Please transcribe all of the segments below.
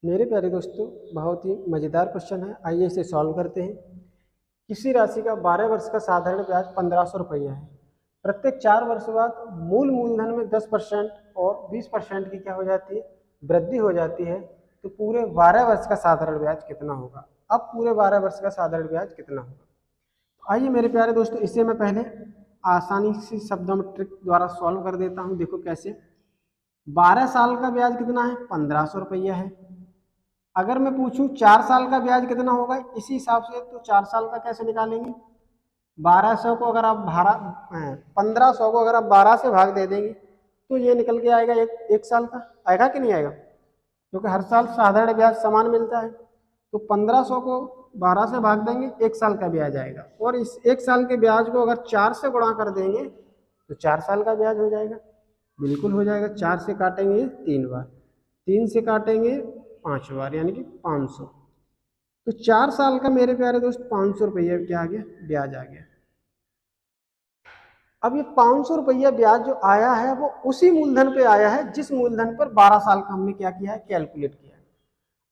मेरे प्यारे दोस्तों, बहुत ही मज़ेदार क्वेश्चन है। आइए इसे सॉल्व करते हैं। किसी राशि का 12 वर्ष का साधारण ब्याज 1500 रुपया है। प्रत्येक 4 वर्ष बाद मूल मूलधन में 10% और 20% की क्या हो जाती है, वृद्धि हो जाती है। तो पूरे 12 वर्ष का साधारण ब्याज कितना होगा? अब पूरे 12 वर्ष का साधारण ब्याज कितना होगा? तो आइए मेरे प्यारे दोस्तों, इसे मैं पहले आसानी से शब्दों में ट्रिक द्वारा सॉल्व कर देता हूँ। देखो कैसे। 12 साल का ब्याज कितना है? 1500 रुपया है। अगर मैं पूछूं 4 साल का ब्याज कितना होगा, इसी हिसाब से तो 4 साल का कैसे निकालेंगे? 1200 को अगर आप 1500 को अगर आप 12 से भाग दे देंगे तो ये निकल के आएगा एक साल का। आएगा कि नहीं आएगा? क्योंकि हर साल साधारण ब्याज समान मिलता है। तो 1500 को 12 से भाग देंगे, एक साल का ब्याज आएगा। और इस एक साल के ब्याज को अगर 4 से गुणा कर देंगे तो 4 साल का ब्याज हो जाएगा। बिल्कुल हो जाएगा। 4 से काटेंगे 3 बार, 3 से काटेंगे 5 बार, यानी कि 500। तो 4 साल का मेरे प्यारे दोस्त 500 रुपया क्या आ गया? ब्याज आ गया। अब ये 500 रुपया ब्याज जो आया है वो उसी मूलधन पे आया है जिस मूलधन पर 12 साल का हमने क्या किया है, कैलकुलेट किया है।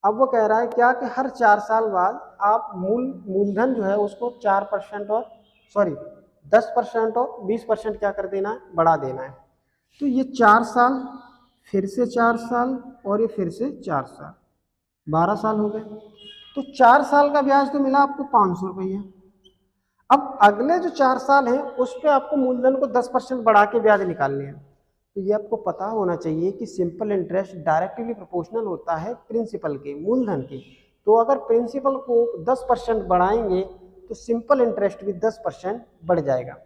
अब वो कह रहा है क्या कि हर 4 साल बाद आप मूलधन जो है उसको 4% और 10% और 20% क्या कर देना है, बढ़ा देना है। तो ये 4 साल, फिर से 4 साल और ये फिर से 4 साल, 12 साल हो गए। तो 4 साल का ब्याज तो मिला आपको 500 रुपया। अब अगले जो 4 साल हैं उस पर आपको मूलधन को 10% बढ़ा के ब्याज निकालने हैं। तो ये आपको पता होना चाहिए कि सिंपल इंटरेस्ट डायरेक्टली प्रोपोर्शनल होता है प्रिंसिपल के, मूलधन के। तो अगर प्रिंसिपल को 10% बढ़ाएंगे तो सिंपल इंटरेस्ट भी 10% बढ़ जाएगा।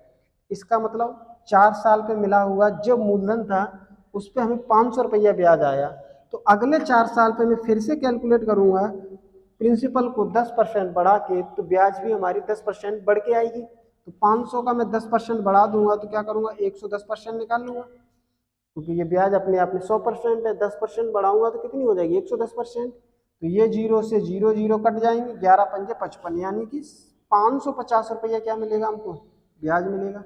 इसका मतलब 4 साल पे मिला हुआ जो मूलधन था उस पर हमें 500 रुपया ब्याज आया। तो अगले 4 साल पे मैं फिर से कैलकुलेट करूंगा, प्रिंसिपल को 10% बढ़ा के, तो ब्याज भी हमारी 10% बढ़ के आएगी। तो 500 का मैं 10% बढ़ा दूंगा तो क्या करूंगा, 110% निकाल लूंगा। क्योंकि ये ब्याज अपने आप में 100% है, 10% बढ़ाऊंगा तो कितनी हो जाएगी, 110%। तो ये जीरो से जीरो जीरो कट जाएंगे, 11 पंजे 55, यानी कि 550 रुपया क्या मिलेगा हमको, ब्याज मिलेगा।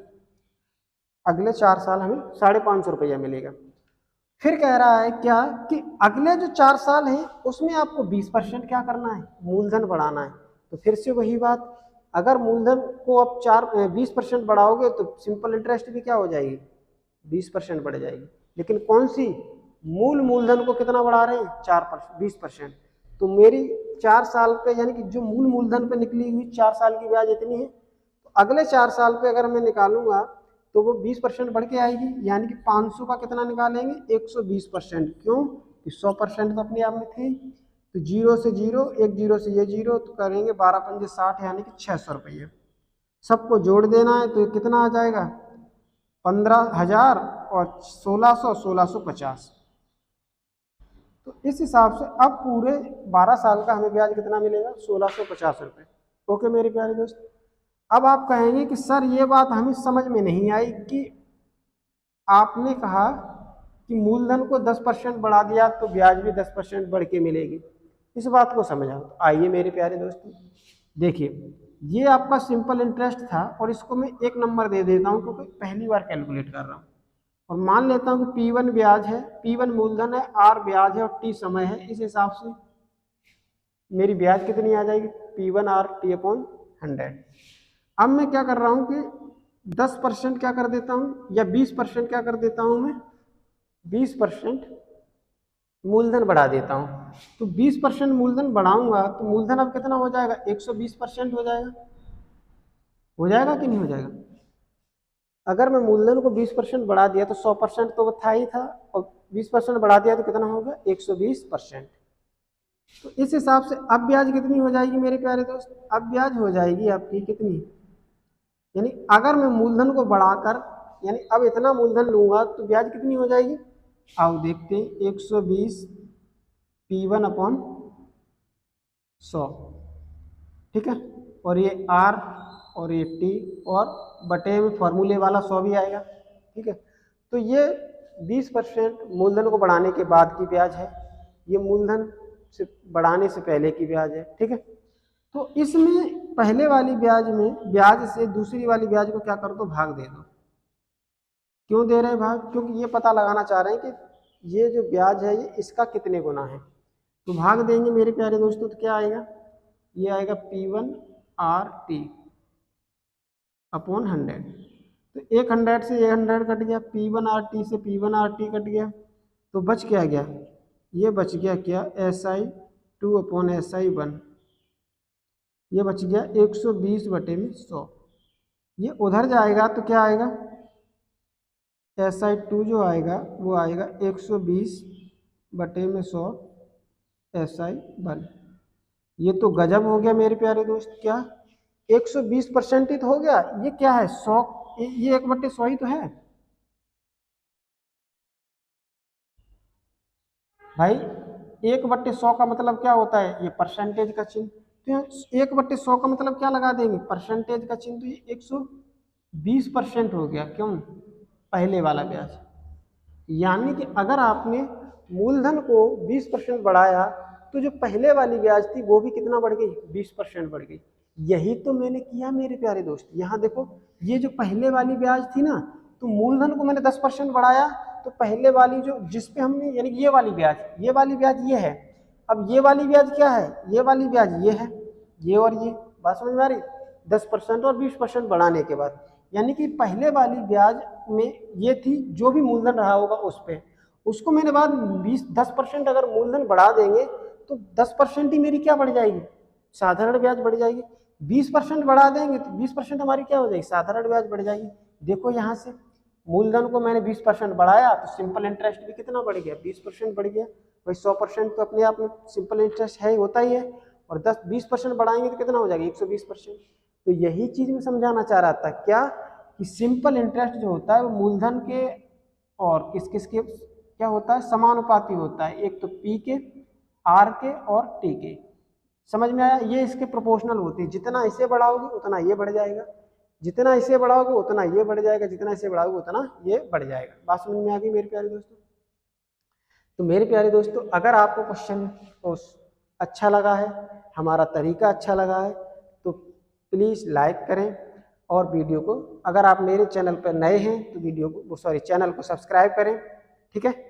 अगले 4 साल हमें 550 रुपया मिलेगा। फिर कह रहा है क्या कि अगले जो 4 साल है उसमें आपको 20% क्या करना है, मूलधन बढ़ाना है। तो फिर से वही बात, अगर मूलधन को आप 20% बढ़ाओगे तो सिंपल इंटरेस्ट भी क्या हो जाएगी, 20% बढ़ जाएगी। लेकिन कौन सी, मूलधन को कितना बढ़ा रहे हैं, 20%। तो मेरी 4 साल पे, यानी कि जो मूलधन पे निकली हुई 4 साल की ब्याज इतनी है, तो अगले 4 साल पे अगर मैं निकालूंगा तो वो 20% बढ़ के आएगी। यानी कि 500 का कितना निकालेंगे, 120%। क्यों कि 100% तो अपने आप में थे। तो जीरो से जीरो, एक जीरो से ये जीरो, तो करेंगे 12 पंजे 60, यानी कि 600 रुपये। सबको जोड़ देना है तो कितना आ जाएगा, 15,000 और 1600, 1650। तो इस हिसाब से अब पूरे 12 साल का हमें ब्याज कितना मिलेगा, 1650 रुपये। ओके मेरे प्यारे दोस्त। अब आप कहेंगे कि सर ये बात हमें समझ में नहीं आई कि आपने कहा कि मूलधन को 10% बढ़ा दिया तो ब्याज भी 10% बढ़ के मिलेगी। इस बात को समझाओ। तो आइए मेरे प्यारे दोस्तों, देखिए ये आपका सिंपल इंटरेस्ट था और इसको मैं 1 नंबर दे देता हूँ क्योंकि पहली बार कैलकुलेट कर रहा हूँ। और मान लेता हूँ कि P1 ब्याज है, P1 मूलधन है, R ब्याज है और T समय है। इस हिसाब से मेरी ब्याज कितनी आ जाएगी, P1R T/100। अब मैं क्या कर रहा हूँ कि 10% क्या कर देता हूँ या 20% क्या कर देता हूँ, मैं 20% मूलधन बढ़ा देता हूँ। तो 20% मूलधन बढ़ाऊंगा तो मूलधन अब कितना हो जाएगा, 120% हो जाएगा। हो जाएगा कि नहीं हो जाएगा? अगर मैं मूलधन को 20% बढ़ा दिया तो 100% तो वो था ही था, और 20% बढ़ा दिया तो कितना होगा, 120%। तो इस हिसाब से अब ब्याज कितनी हो जाएगी मेरे प्यारे दोस्त, अब ब्याज हो जाएगी आपकी कितनी, यानी अगर मैं मूलधन को बढ़ाकर, यानी अब इतना मूलधन लूंगा तो ब्याज कितनी हो जाएगी। आओ देखते हैं, 120 P1/100, ठीक है। और ये R और ये T और बटे में फॉर्मूले वाला 100 भी आएगा, ठीक है। तो ये 20% मूलधन को बढ़ाने के बाद की ब्याज है, ये मूलधन से बढ़ाने से पहले की ब्याज है, ठीक है। तो इसमें पहले वाली ब्याज में, ब्याज से दूसरी वाली ब्याज को क्या कर दो, भाग दे दो। क्यों दे रहे हैं भाग, क्योंकि ये पता लगाना चाह रहे हैं कि ये जो ब्याज है ये इसका कितने गुना है। तो भाग देंगे मेरे प्यारे दोस्तों तो क्या आएगा, ये आएगा P1RT अपॉन 100। तो 100 से 100 कट गया, P1RT से P1RT कट गया, तो बच क्या गया, ये बच गया क्या SI2 अपॉन SI1, ये बच गया 120/100। ये उधर जाएगा तो क्या आएगा, SI2 जो आएगा वो आएगा 120/100 SI1। ये तो गजब हो गया मेरे प्यारे दोस्त, क्या 120% ही तो हो गया, ये क्या है 100, ये 1/100 ही तो है भाई। 1/100 का मतलब क्या होता है, ये परसेंटेज का चिन्ह, तो यहाँ 1/100 का मतलब क्या लगा देंगे, परसेंटेज का चिन्ह, तो ये 120% हो गया, क्यों, पहले वाला ब्याज। यानी कि अगर आपने मूलधन को 20% बढ़ाया तो जो पहले वाली ब्याज थी वो भी कितना बढ़ गई, 20% बढ़ गई। यही तो मैंने किया मेरे प्यारे दोस्त। यहाँ देखो, ये जो पहले वाली ब्याज थी ना, तो मूलधन को मैंने 10% बढ़ाया, तो पहले वाली जो जिस पे हमने, यानी ये वाली ब्याज, ये वाली ब्याज ये है, अब ये वाली ब्याज क्या है, ये वाली ब्याज ये है, ये और ये, बात समझ में आ रही, 10% और 20% बढ़ाने के बाद, यानी कि पहले वाली ब्याज में ये थी, जो भी मूलधन रहा होगा उस पे, उसको मैंने बाद 10% अगर मूलधन बढ़ा देंगे तो 10% ही मेरी क्या बढ़ जाएगी, साधारण ब्याज बढ़ जाएगी। 20% बढ़ा देंगे तो 20% हमारी क्या हो जाएगी, साधारण ब्याज बढ़ जाएगी। देखो यहाँ से मूलधन को मैंने 20% बढ़ाया तो सिंपल इंटरेस्ट भी कितना बढ़ गया, 20% बढ़ गया। भाई 100% तो अपने आप में सिंपल इंटरेस्ट है, होता ही है, और 20% बढ़ाएंगे तो कितना हो जाएगा, 120%। तो यही चीज मैं समझाना चाह रहा था, क्या कि सिंपल इंटरेस्ट जो होता है वो मूलधन के और किस किस के क्या होता है, समानुपाती होता है, एक तो P के, R के और T के। समझ में आया, ये इसके प्रोपोर्शनल होती है, जितना इसे बढ़ाओगे उतना ये बढ़ जाएगा, जितना इसे बढ़ाओगे उतना ये बढ़ जाएगा, जितना इसे बढ़ाओगे उतना ये बढ़ जाएगा। बात समझ में आ गई मेरे प्यारे दोस्तों। तो मेरे प्यारे दोस्तों, अगर आपको क्वेश्चन अच्छा लगा है, हमारा तरीका अच्छा लगा है, तो प्लीज़ लाइक करें, और वीडियो को, अगर आप मेरे चैनल पर नए हैं तो वीडियो को चैनल को सब्सक्राइब करें, ठीक है।